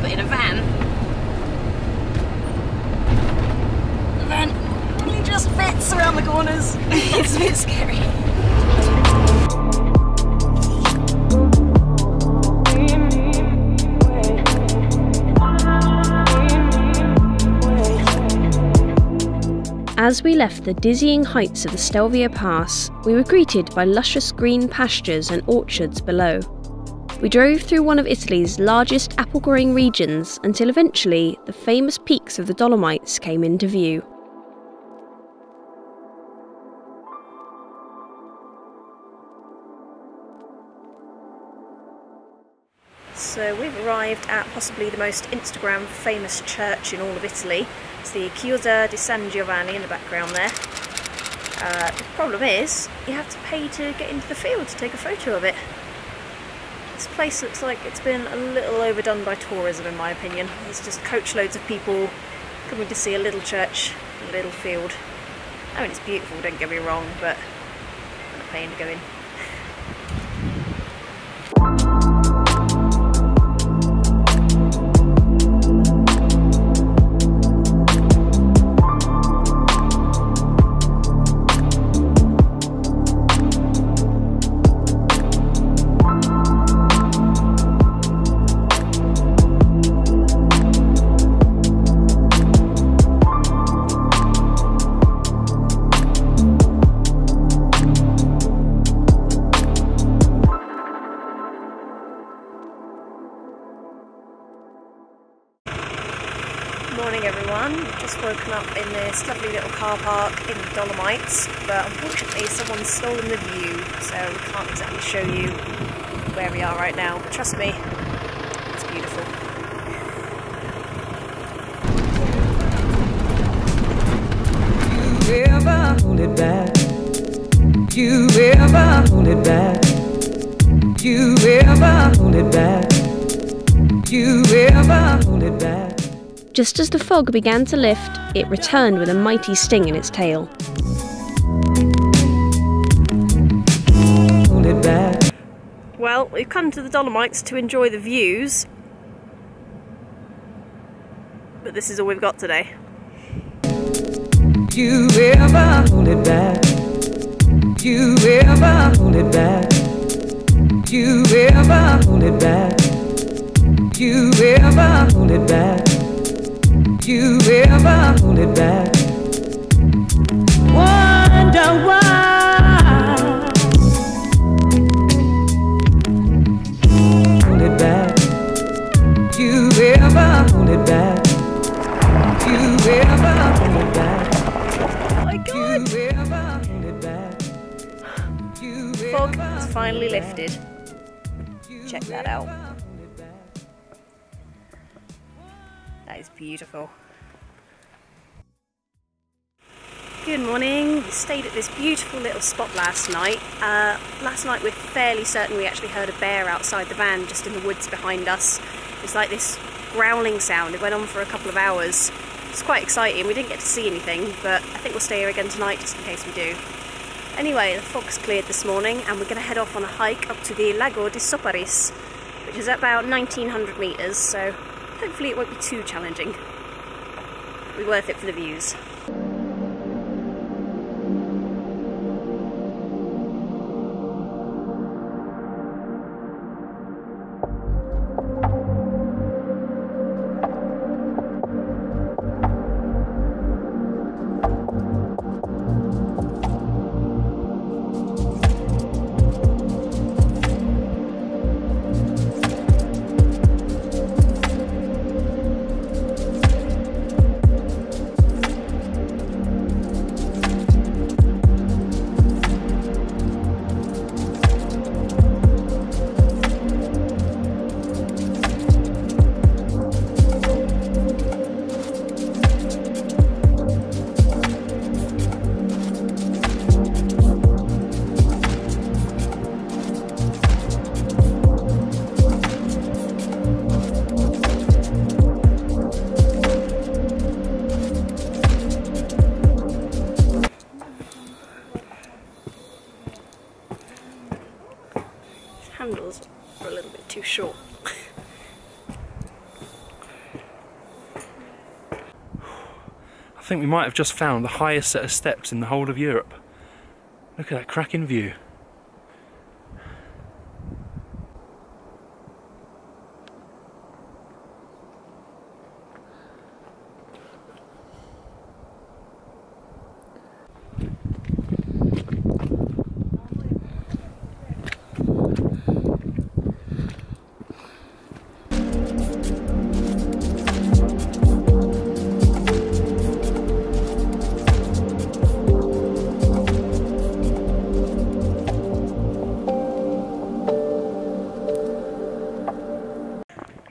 But in a van, the van really just fits around the corners. It's a bit scary. As we left the dizzying heights of the Stelvio Pass, we were greeted by luscious green pastures and orchards below. We drove through one of Italy's largest apple-growing regions until eventually the famous peaks of the Dolomites came into view. So we've arrived at possibly the most Instagram famous church in all of Italy. It's the Chiesa di San Giovanni in the background there. The problem is, you have to pay to get into the field to take a photo of it. This place looks like it's been a little overdone by tourism, in my opinion. There's just coachloads of people coming to see a little church, a little field. I mean, it's beautiful, don't get me wrong, but I'm not paying to go in. Morning everyone, just woken up in this lovely little car park in the Dolomites, but unfortunately someone's stolen the view, so we can't exactly show you where we are right now, but trust me, it's beautiful. You ever hold it back? You ever hold it back? You ever hold it back? You ever hold it back? Just as the fog began to lift, it returned with a mighty sting in its tail. Hold it back. Well, we've come to the Dolomites to enjoy the views, but this is all we've got today. You ever hold it back? You ever hold it back? You ever hold it back? You ever hold it back? You ever hold it back? Wonder why. Hold it back. You ever hold it back? You ever hold it back? Oh my god! You ever hold it back? You Fog has finally lifted. Check that out. That is beautiful. Good morning. We stayed at this beautiful little spot last night. Last night we're fairly certain we actually heard a bear outside the van just in the woods behind us. It's like this growling sound. It went on for a couple of hours. It's quite exciting. We didn't get to see anything, but I think we'll stay here again tonight just in case we do. Anyway, the fog's cleared this morning and we're going to head off on a hike up to the Lago di Soparis, which is about 1900 metres, so hopefully it won't be too challenging. It'll be worth it for the views. think we might have just found the highest set of steps in the whole of Europe. Look at that cracking view.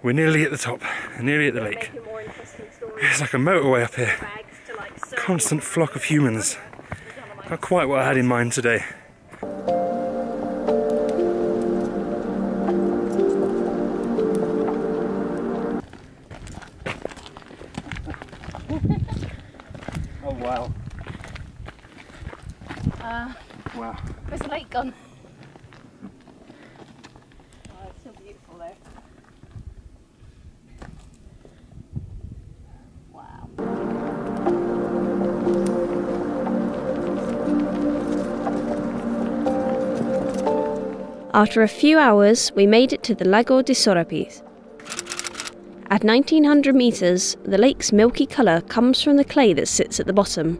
We're nearly at the top, nearly at the lake. It's like a motorway up here. Constant flock of humans. Not quite what I had in mind today. Oh wow. Wow. Where's the lake gone? Oh, it's so beautiful there. Wow. After a few hours, we made it to the Lago di Sorapis. At 1900 metres, the lake's milky colour comes from the clay that sits at the bottom.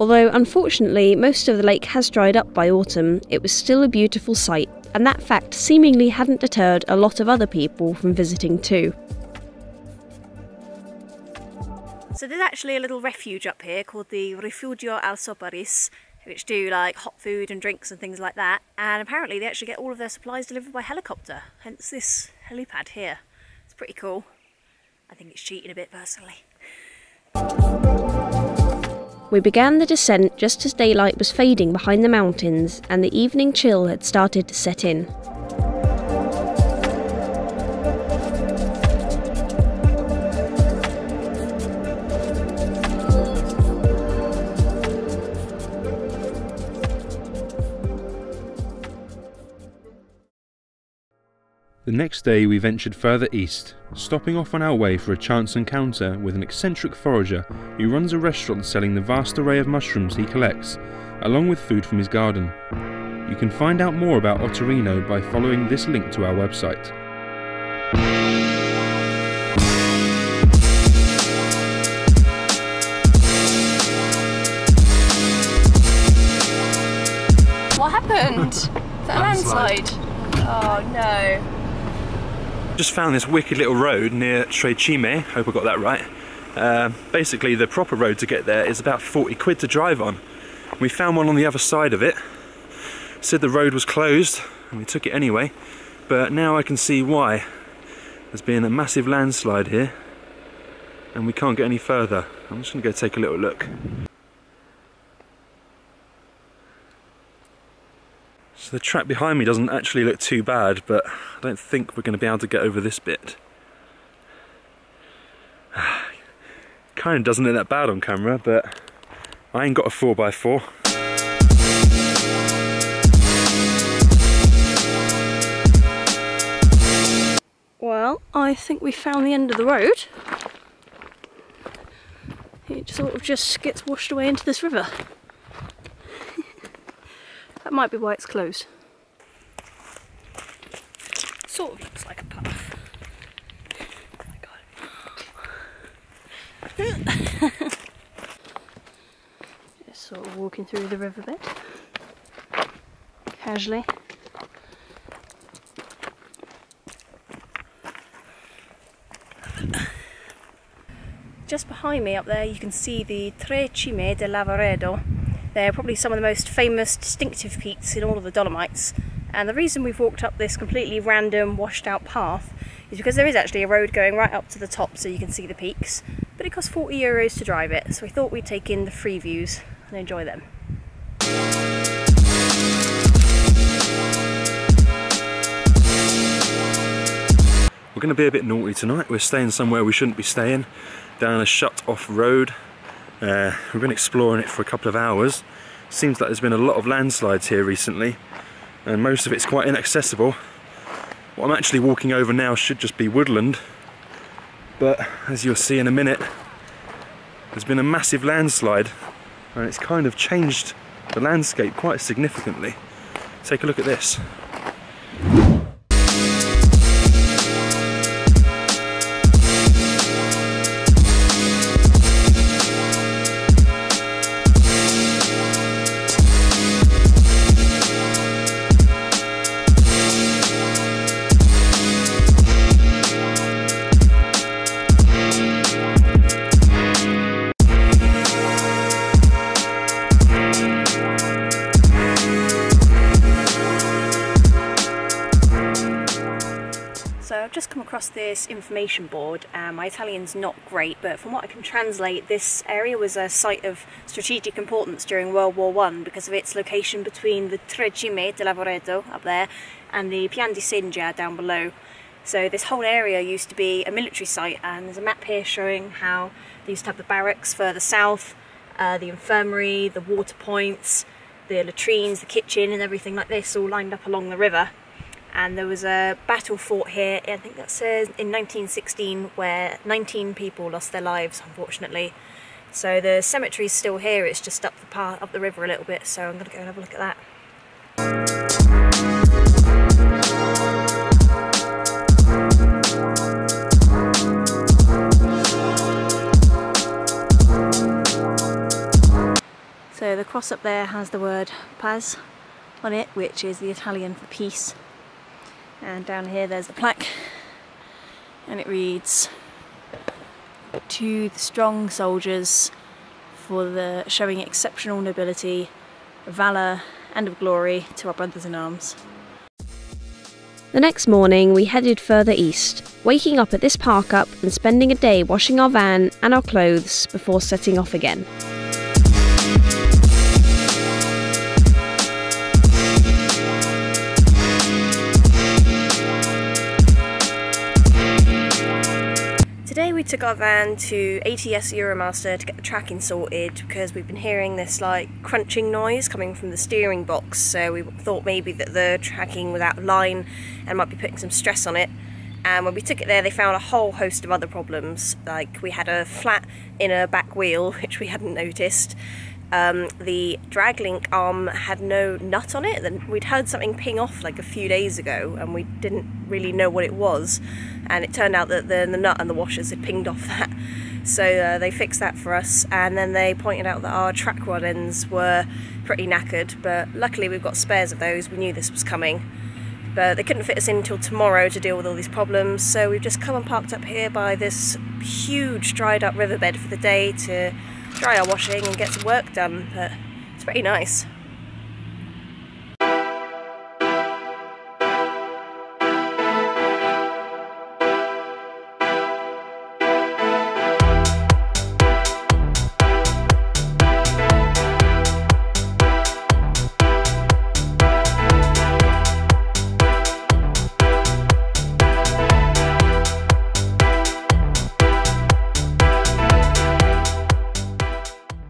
Although unfortunately most of the lake has dried up by autumn, it was still a beautiful sight, and that fact seemingly hadn't deterred a lot of other people from visiting too. So there's actually a little refuge up here called the Rifugio al Soparis, which do like hot food and drinks and things like that, and apparently they actually get all of their supplies delivered by helicopter, hence this helipad here. It's pretty cool. I think it's cheating a bit personally. We began the descent just as daylight was fading behind the mountains and the evening chill had started to set in. The next day we ventured further east, stopping off on our way for a chance encounter with an eccentric forager who runs a restaurant selling the vast array of mushrooms he collects, along with food from his garden. You can find out more about Ottorino by following this link to our website. What happened? Is that a landslide? Oh no. Just found this wicked little road near CIME, hope I got that right. Basically the proper road to get there is about 40 quid to drive on. We found one on the other side of it, said the road was closed and we took it anyway, but now I can see why. There's been a massive landslide here and we can't get any further. I'm just going to go take a little look. So the track behind me doesn't actually look too bad, but I don't think we're going to be able to get over this bit. Kind of doesn't look that bad on camera, but I ain't got a 4x4. Well, I think we found the end of the road. It sort of just gets washed away into this river. That might be why it's closed. Sort of looks like a path. Oh my god. Just sort of walking through the riverbed. Casually. Just behind me up there you can see the CIME de LAVAREDO. They're probably some of the most famous distinctive peaks in all of the Dolomites, and the reason we've walked up this completely random washed out path is because there is actually a road going right up to the top so you can see the peaks, but it costs €40 to drive it, so we thought we'd take in the free views and enjoy them. We're going to be a bit naughty tonight. We're staying somewhere we shouldn't be staying, down a shut off road. We've been exploring it for a couple of hours. Seems like there's been a lot of landslides here recently and most of it's quite inaccessible. What I'm actually walking over now should just be woodland, but as you'll see in a minute, There's been a massive landslide and it's kind of changed the landscape quite significantly. Take a look at this. So I've just come across this information board and my Italian's not great, but from what I can translate, this area was a site of strategic importance during World War I because of its location between the CIME de LAVAREDO up there and the Pian di Singia down below. So this whole area used to be a military site, and there's a map here showing how they used to have the barracks further south, the infirmary, the water points, the latrines, the kitchen and everything like this all lined up along the river. And there was a battle fought here, I think that says in 1916, where 19 people lost their lives, unfortunately. So the cemetery's still here, it's just up the river a little bit, so I'm going to go and have a look at that. So the cross up there has the word PASSO on it, which is the Italian for peace. And down here there's a plaque and it reads, "To the strong soldiers for the showing exceptional nobility, valour and of glory to our brothers in arms." The next morning we headed further east, waking up at this park up and spending a day washing our van and our clothes before setting off again. Today we took our van to ATS Euromaster to get the tracking sorted because we've been hearing this like crunching noise coming from the steering box, so we thought maybe that the tracking was out of line and might be putting some stress on it. And when we took it there they found a whole host of other problems, like we had a flat inner back wheel which we hadn't noticed. The drag link arm had no nut on it, and we'd heard something ping off like a few days ago and we didn't really know what it was, and it turned out that the nut and the washers had pinged off that. So they fixed that for us, and then they pointed out that our track rod ends were pretty knackered, but luckily we've got spares of those. We knew this was coming, but they couldn't fit us in until tomorrow to deal with all these problems, so we've just come and parked up here by this huge dried up riverbed for the day to dry our washing and get some work done, but it's pretty nice.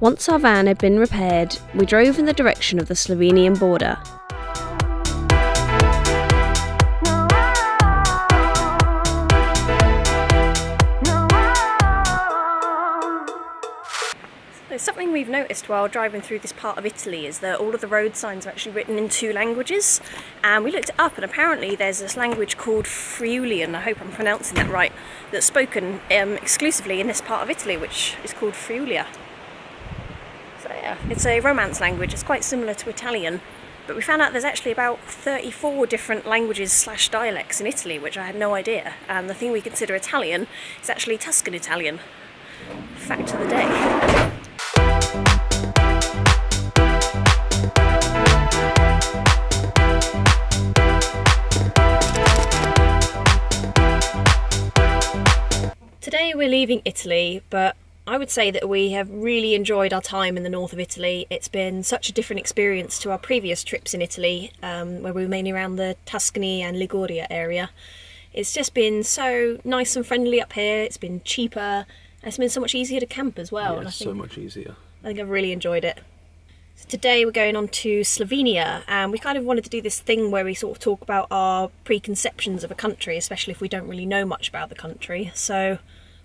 Once our van had been repaired, we drove in the direction of the Slovenian border. Something we've noticed while driving through this part of Italy is that all of the road signs are actually written in two languages, and we looked it up and apparently there's this language called Friulian, I hope I'm pronouncing that right, that's spoken exclusively in this part of Italy, which is called Friulia. So yeah, it's a Romance language, it's quite similar to Italian, but we found out there's actually about 34 different languages / dialects in Italy, which I had no idea, and the thing we consider Italian is actually Tuscan Italian. Fact of the day. Today we're leaving Italy, but I would say that we have really enjoyed our time in the north of Italy. It's been such a different experience to our previous trips in Italy, where we were mainly around the Tuscany and Liguria area. It's just been so nice and friendly up here, it's been cheaper, and it's been so much easier to camp as well. Yeah, so much easier. I think I've really enjoyed it. So today we're going on to Slovenia, and we kind of wanted to do this thing where we sort of talk about our preconceptions of a country, especially if we don't really know much about the country. So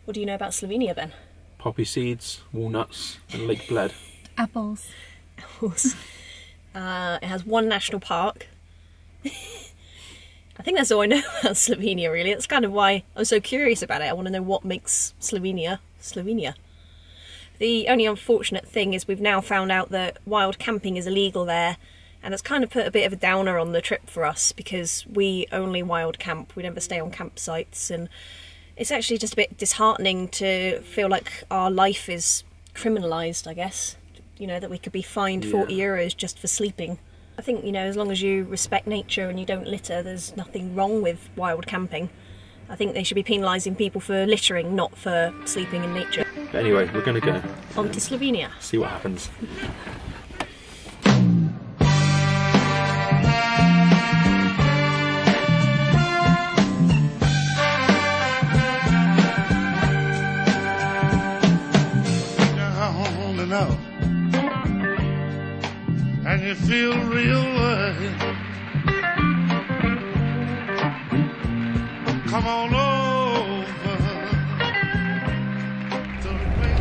what do you know about Slovenia then? Poppy seeds, walnuts, and Lake Bled. Apples. Apples. It has one national park. I think that's all I know about Slovenia, really. That's kind of why I'm so curious about it. I want to know what makes Slovenia, Slovenia. The only unfortunate thing is we've now found out that wild camping is illegal there, and it's kind of put a bit of a downer on the trip for us because we only wild camp, we never stay on campsites, and it's actually just a bit disheartening to feel like our life is criminalised, I guess. You know, that we could be fined 40 euros just for sleeping. I think, you know, as long as you respect nature and you don't litter, there's nothing wrong with wild camping. I think they should be penalising people for littering, not for sleeping in nature. But anyway, we're going to go On to Slovenia. see what happens. Down and out, and you feel real good. Come on over to the place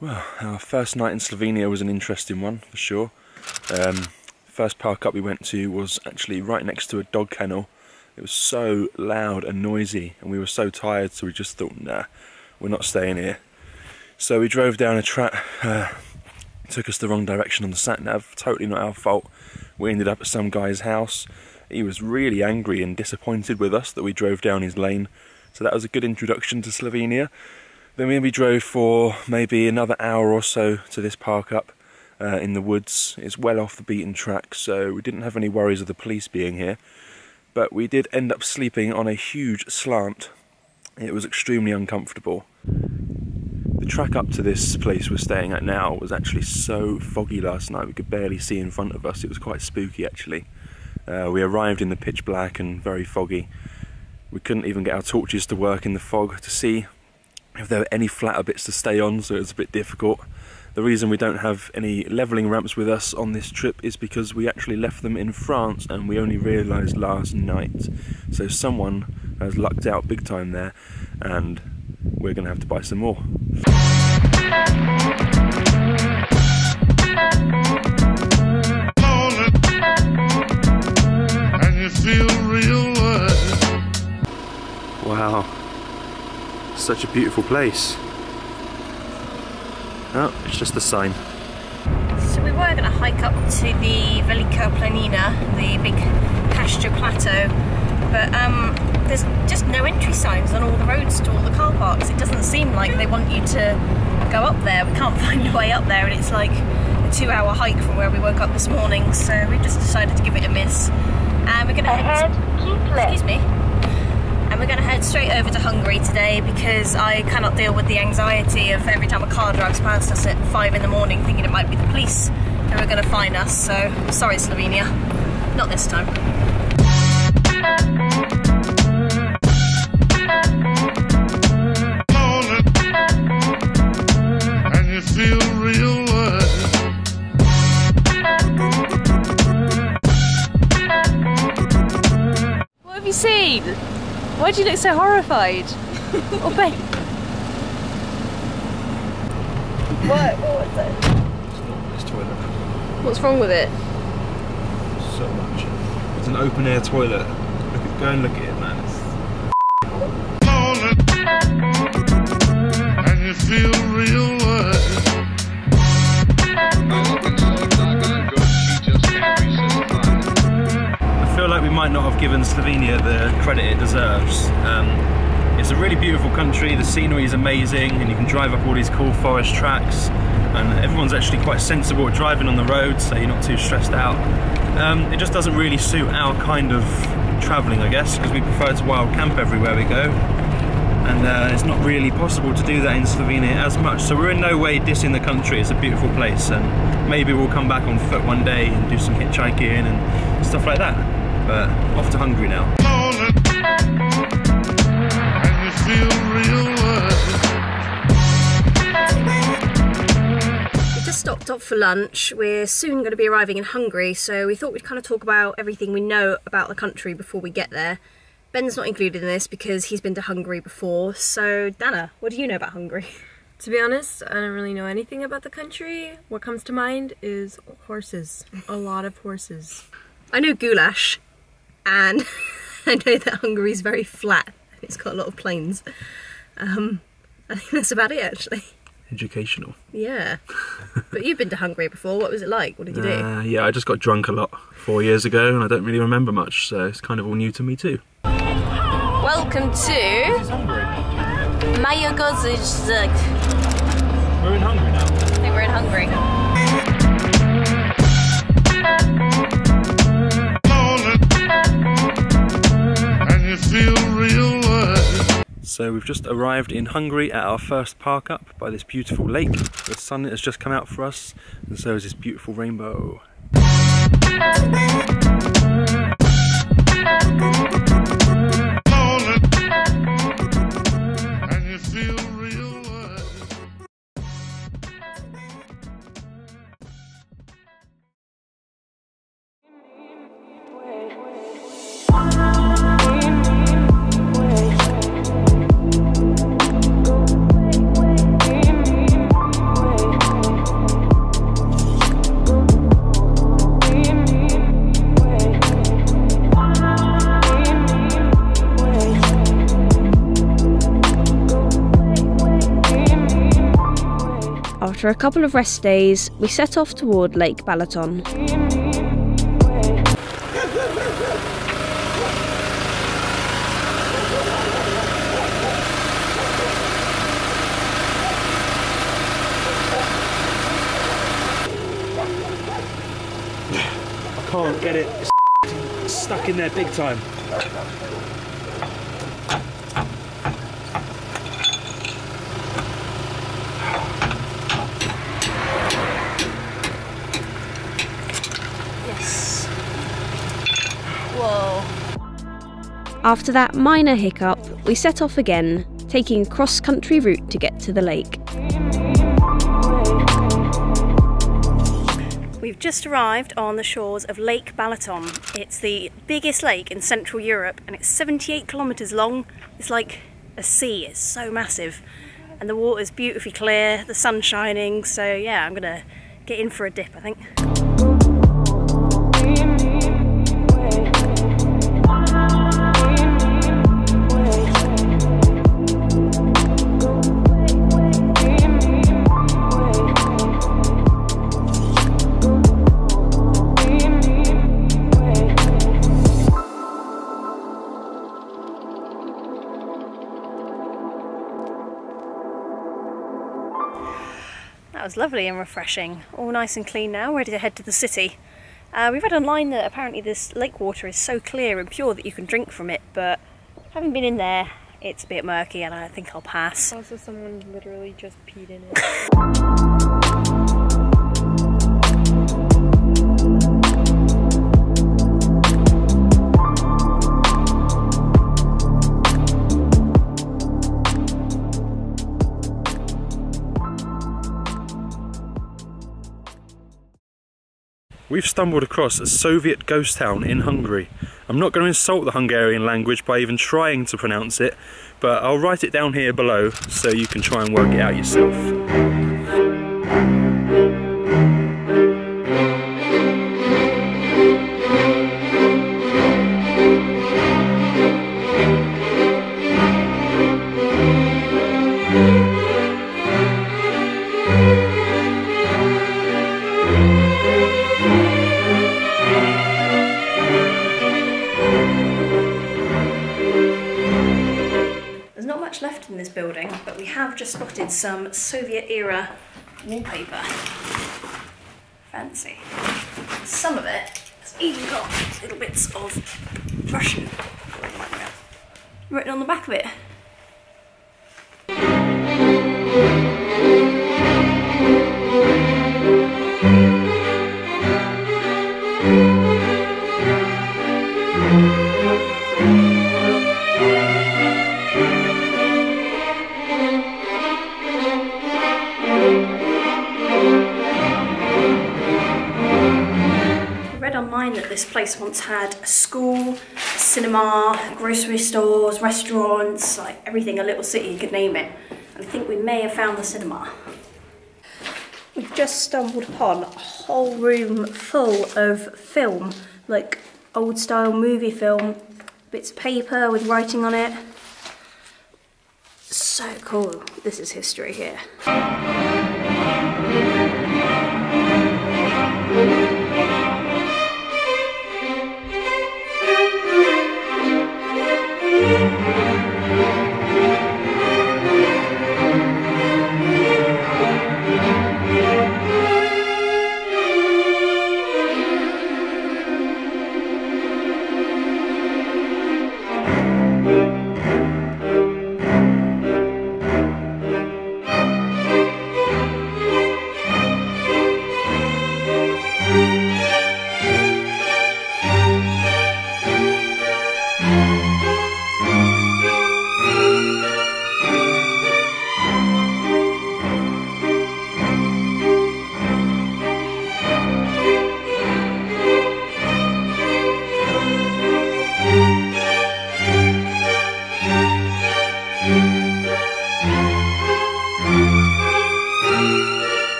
Well, our first night in Slovenia was an interesting one, for sure. First park up we went to was actually right next to a dog kennel. It was so loud and noisy, and we were so tired, so we just thought, nah, we're not staying here. So we drove down a track, took us the wrong direction on the sat-nav, totally not our fault. We ended up at some guy's house. He was really angry and disappointed with us that we drove down his lane, so that was a good introduction to Slovenia. Then we drove for maybe another hour or so to this park up in the woods. It's well off the beaten track, so we didn't have any worries of the police being here. But we did end up sleeping on a huge slant. It was extremely uncomfortable. The track up to this place we're staying at now was actually so foggy last night we could barely see in front of us. It was quite spooky actually. We arrived in the pitch black and very foggy. We couldn't even get our torches to work in the fog to see if there were any flatter bits to stay on, so it was a bit difficult. The reason we don't have any levelling ramps with us on this trip is because we actually left them in France and we only realised last night. So someone has lucked out big time there, and we're going to have to buy some more. and you feel real good. Wow, such a beautiful place. Oh, it's just a sign. So we were going to hike up to the Velika Planina, the big pasture plateau, but there's just no entry signs on all the roads to all the car parks. It doesn't seem like they want you to go up there. We can't find a way up there, and it's like a 2-hour hike from where we woke up this morning, so we've just decided to give it a miss. And we're going to head... Excuse me. And we're going to head straight over to Hungary today because I cannot deal with the anxiety of every time a car drives past us at 5 in the morning thinking it might be the police who are going to find us. So, sorry Slovenia, not this time. And you feel real good. What have you seen? Why do you look so horrified? Oh, babe. What was it? This toilet. What's wrong with it? So much. It's an open air toilet. Go and look at it, man. And you feel real good. I feel like we might not have given Slovenia the credit it deserves. It's a really beautiful country, the scenery is amazing, and you can drive up all these cool forest tracks, and everyone's actually quite sensible at driving on the road, so you're not too stressed out. It just doesn't really suit our kind of travelling, I guess, because we prefer to wild camp everywhere we go, and it's not really possible to do that in Slovenia as much. So we're in no way dissing the country. It's a beautiful place, and maybe we'll come back on foot one day and do some hitchhiking and stuff like that. But off to Hungary now. And you feel real good. Stopped for lunch. We're soon going to be arriving in Hungary, so we thought we'd kind of talk about everything we know about the country before we get there. Ben's not included in this because he's been to Hungary before, so Dana, what do you know about Hungary? To be honest, I don't really know anything about the country. What comes to mind is horses. A lot of horses. I know goulash, and I know that Hungary's very flat. It's got a lot of plains. I think that's about it, actually. Educational. Yeah. But you've been to Hungary before. What was it like? What did you do? Yeah, I just got drunk a lot 4 years ago and I don't really remember much, so it's kind of all new to me too. Welcome to MAGYARORSZÁG. We're in Hungary now. I think we're in Hungary. And you feel real light. So we've just arrived in Hungary at our first park up by this beautiful lake. The sun has just come out for us, and so is this beautiful rainbow. And you feel real light. After a couple of rest days, we set off toward Lake Balaton. I can't get it. It's stuck in there big time. Yes. Whoa. After that minor hiccup, we set off again, taking a cross-country route to get to the lake. We've just arrived on the shores of Lake Balaton. It's the biggest lake in Central Europe and it's 78 kilometres long. It's like a sea, it's so massive. And the water's beautifully clear, the sun's shining, so yeah, I'm gonna get in for a dip, I think. That was lovely and refreshing. All nice and clean now, ready to head to the city. We've read online that apparently this lake water is so clear and pure that you can drink from it, but having been in there, it's a bit murky and I think I'll pass. Also, someone literally just peed in it. We've stumbled across a Soviet ghost town in Hungary. I'm not going to insult the Hungarian language by even trying to pronounce it, but I'll write it down here below so you can try and work it out yourself. Left in this building, but we have just spotted some Soviet era wallpaper. Fancy. Some of it has even got little bits of Russian written on the back of it. online that this place once had a school, a cinema, grocery stores, restaurants, like everything a little city could name it. And I think we may have found the cinema. We've just stumbled upon a whole room full of film, like old style movie film, bits of paper with writing on it. So cool. This is history here.